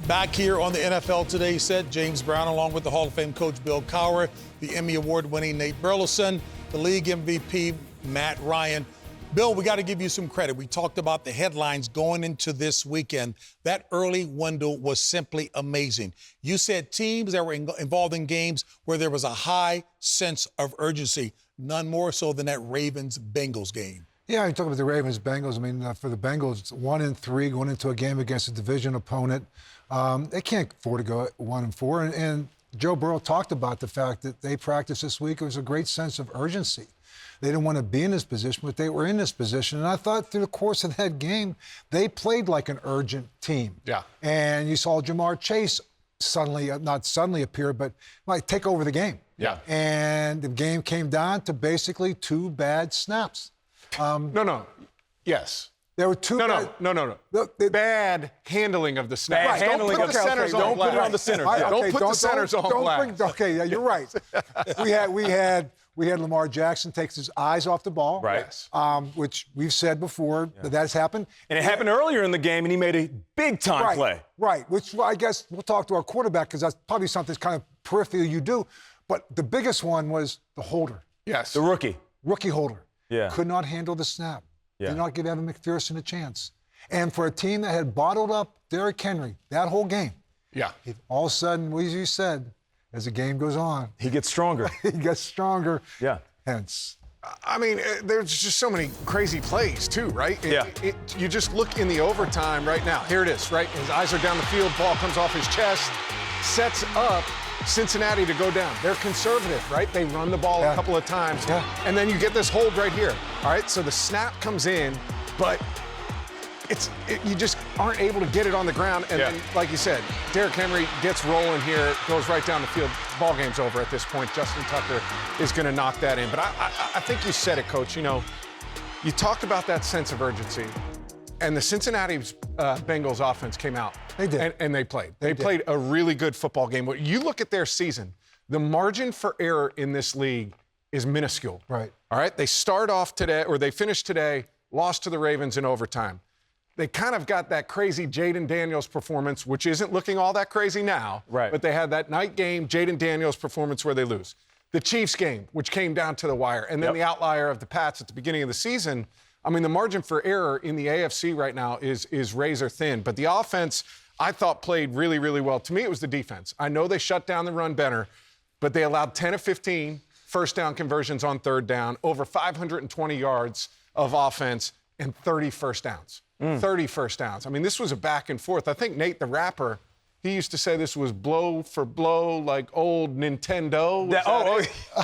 Back here on the NFL Today set, James Brown, along with the Hall of Fame coach Bill Cowher, the Emmy Award-winning Nate Burleson, the league MVP Matt Ryan. Bill, we got to give you some credit. We talked about the headlines going into this weekend. That early window was simply amazing. You said teams that were involved in games where there was a high sense of urgency, none more so than that Ravens-Bengals game. Yeah, you talk about the Ravens-Bengals. I mean, for the Bengals, it's 1-3 going into a game against a division opponent. They can't afford to go 1-4. And Joe Burrow talked about the fact that they practiced this week. It was a great sense of urgency. They didn't want to be in this position, but they were in this position. And I thought through the course of that game, they played like an urgent team. Yeah. And you saw Jamar Chase not suddenly appear, but like take over the game. Yeah. And the game came down to basically 2 bad snaps. Yes. There were 2 bad... No. Bad handling of the snap. Bad handling of the centers. Don't put it on the centers. Don't put the centers on blast. Okay, yeah, you're right. We had Lamar Jackson takes his eyes off the ball. Right. Which we've said before that has happened. And it happened earlier in the game, and he made a big-time play. Right, which I guess we'll talk to our quarterback because that's probably something that's kind of peripheral you do. But the biggest one was the holder. Yes. The rookie. Rookie holder. Yeah. Could not handle the snap. Yeah. Did not give Evan McPherson a chance. And for a team that had bottled up Derrick Henry that whole game, all of a sudden, as you said, as the game goes on, he gets stronger. he gets stronger. Yeah. Hence. I mean, there's just so many crazy plays, too, right? Yeah. You just look in the overtime right now. Here it is, right? His eyes are down the field. Ball comes off his chest. Sets up Cincinnati to go down. They're conservative, right? They run the ball a couple of times. Yeah. And then you get this hold right here. All right, so the snap comes in, but you just aren't able to get it on the ground. And then, like you said, Derrick Henry gets rolling here, goes right down the field. Ball game's over at this point. Justin Tucker is going to knock that in. But I think you said it, Coach. You know, you talked about that sense of urgency. And the Cincinnati Bengals offense came out. They did. And they played. They played a really good football game. When you look at their season, the margin for error in this league is minuscule. Right. All right? They start off today, or they finished today, lost to the Ravens in overtime. They kind of got that crazy Jaden Daniels performance, which isn't looking all that crazy now. Right. But they had that night game, Jaden Daniels performance where they lose. The Chiefs game, which came down to the wire. And then the outlier of the Pats at the beginning of the season. I mean, the margin for error in the AFC right now is razor thin. But the offense, I thought, played really, really well. To me, it was the defense. I know they shut down the run better, but they allowed 10 of 15 first down conversions on third down, over 520 yards of offense, and 30 first downs. 30 first downs. I mean, this was a back and forth. I think Nate the Rapper, he used to say this was blow for blow, like old Nintendo.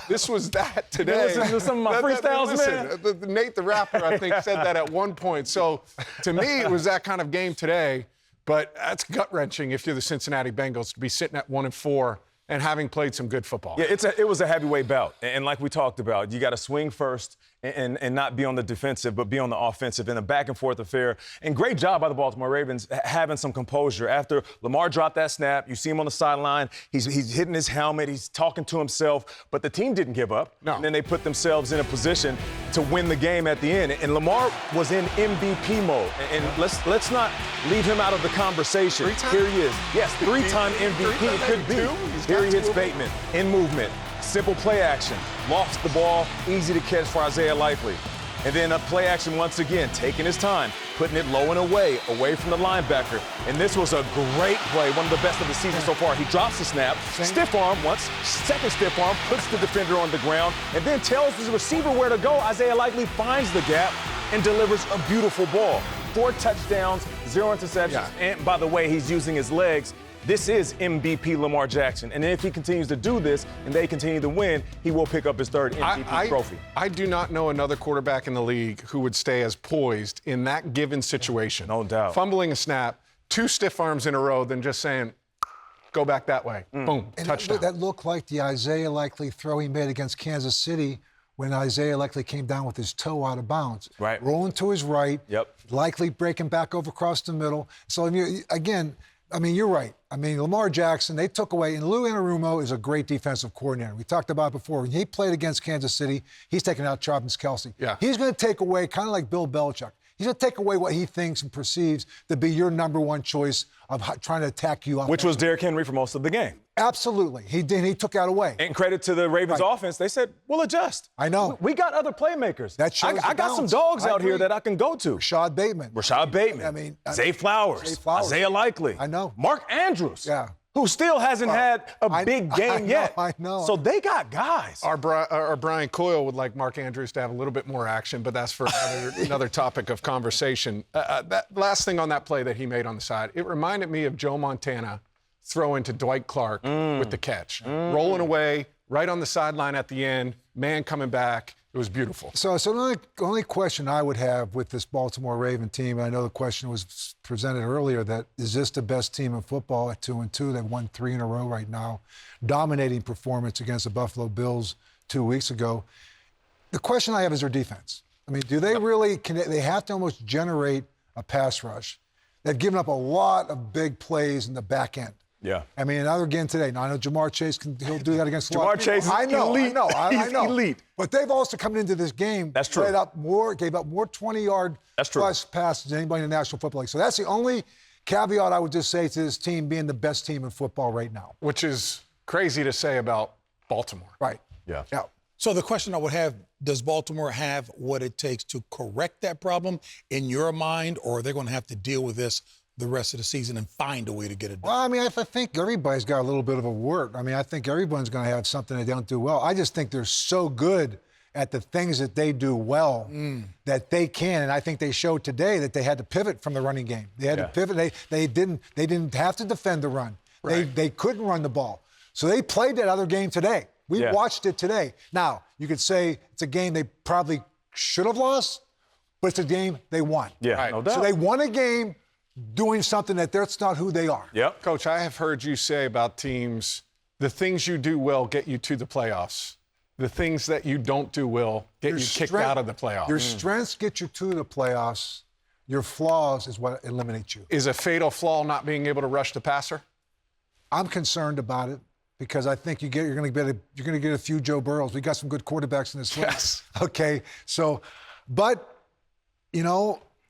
This was that today. Listen to some of my freestyles, man. Nate the Rapper, I think, said that at one point. So, to me, it was that kind of game today. But that's gut-wrenching if you're the Cincinnati Bengals to be sitting at 1-4 and having played some good football. Yeah, it was a heavyweight bout. And like we talked about, you got to swing first and not be on the defensive, but be on the offensive in a back-and-forth affair. And great job by the Baltimore Ravens having some composure. After Lamar dropped that snap, you see him on the sideline. He's hitting his helmet. He's talking to himself. But the team didn't give up. No. And then they put themselves in a position to win the game at the end. And Lamar was in MVP mode. And let's not leave him out of the conversation. Here he is. Yes, 3-time MVP. It could be. Here he hits Bateman in movement. Simple play action. Lost the ball. Easy to catch for Isaiah Likely. And then a play action once again, taking his time, putting it low and away from the linebacker. And this was a great play, one of the best of the season so far. He drops the snap, stiff arm once, second stiff arm, puts the defender on the ground, and then tells the receiver where to go. Isaiah Likely finds the gap and delivers a beautiful ball. 4 touchdowns, 0 interceptions. Yeah. And by the way, he's using his legs. This is MVP Lamar Jackson. And if he continues to do this and they continue to win, he will pick up his third MVP trophy. I do not know another quarterback in the league who would stay as poised in that given situation. No doubt. Fumbling a snap, 2 stiff arms in a row, than just saying, go back that way. Boom, And touchdown. that looked like the Isaiah Likely throw he made against Kansas City when Isaiah Likely came down with his toe out of bounds. Right. Rolling to his right. Yep. Likely breaking back over across the middle. So, again, I mean, you're right. I mean, Lamar Jackson, they took away, and Lou Anarumo is a great defensive coordinator. We talked about it before. When he played against Kansas City, he's taking out Travis Kelce. Yeah. He's going to take away, kind of like Bill Belichick, He's going to take away what he thinks and perceives to be your number one choice of trying to attack you. Which was Derrick Henry for most of the game. Absolutely. He did. He took that away. And credit to the Ravens offense. They said, we'll adjust. I know. We got other playmakers. That shows I got some dogs out here that I can go to. Rashad Bateman. I mean, Zay Flowers. Isaiah Likely. I know. Mark Andrews. Yeah. Who still hasn't had a big game yet. I know. So they got guys. Our Brian Coyle would like Mark Andrews to have a little bit more action, but that's for another topic of conversation. That last thing on that play that he made on the side, it reminded me of Joe Montana throwing to Dwight Clark with the catch. Rolling away, right on the sideline at the end, man coming back. It was beautiful. So the only question I would have with this Baltimore Raven team, and I know the question was presented earlier, that is this the best team in football at 2-2? They've won 3 in a row right now. Dominating performance against the Buffalo Bills 2 weeks ago. The question I have is their defense. I mean, do they really, they have to almost generate a pass rush. They've given up a lot of big plays in the back end. Yeah. I mean, another game today. Now, I know Jamar Chase he'll do that against a lot of Jamar Chase is I know. He's elite. But they've also come into this game. That's true. Gave up more 20-yard plus passes than anybody in the National Football League. So that's the only caveat I would just say to this team being the best team in football right now. Which is crazy to say about Baltimore. Right. Yeah. So the question I would have, does Baltimore have what it takes to correct that problem in your mind, or are they going to have to deal with this the rest of the season and find a way to get it done? Well, I mean, I think everybody's got a little bit of a work. I mean, I think everyone's going to have something they don't do well. I just think they're so good at the things that they do well that they can. And I think they showed today that they had to pivot from the running game. They had to pivot. They didn't have to defend the run. Right. They couldn't run the ball. So they played that other game today. We watched it today. Now, you could say it's a game they probably should have lost, but it's a game they won. Yeah, no doubt. So they won a game doing something that's not who they are. Yep. Coach, I have heard you say about teams, the things you do well get you to the playoffs. The things that you don't do well get you kicked out of the playoffs. Your strengths get you to the playoffs. Your flaws is what eliminates you. Is a fatal flaw not being able to rush the passer? I'm concerned about it because I think you're going to get a few Joe Burrows. We got some good quarterbacks in this league. Yes. Okay. So, but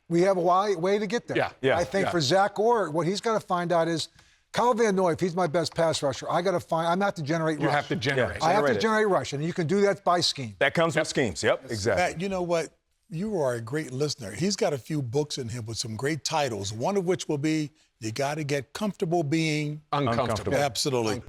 we have a way to get there. Yeah. I think for Zach Orr, what he's got to find out is Kyle Van Noy, if he's my best pass rusher, I'm not to generate rush. You have to generate. I have to generate rush, and you can do that by scheme. That comes with schemes. Yep, exactly. Matt, you know what? You are a great listener. He's got a few books in him with some great titles, one of which will be You Got to Get Comfortable Being Uncomfortable. Absolutely.